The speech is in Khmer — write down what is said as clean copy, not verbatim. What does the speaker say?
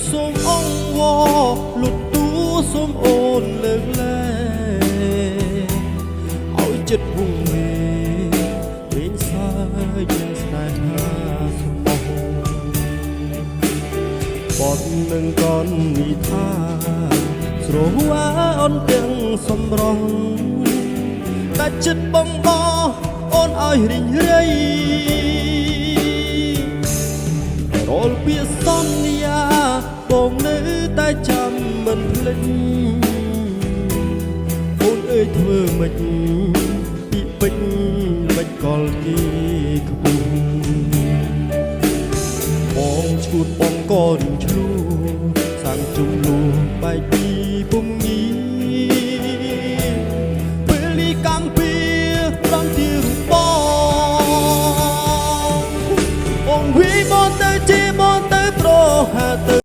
សូមអង្វរលុតទូសូមអូនលើកលែឲ្យចិត្តវងវេវិញសាយយ៉ាងស្នេហាសំបោបត់នឹងកននិថាស្រវ៉ាអូនទាំងសំរងដាច់ចិត្តបងបោអូនឲ្យរីងរៃរាល់ពាក្យសន្យាបងនៅតែចាំមិនភ្លេចអូនអើយធ្វើមិនពីពេញមិនកលទីខ្ពស់បងឈួតបងក៏រីងឆ្លូសាំងជុំលូបែកពីពុំ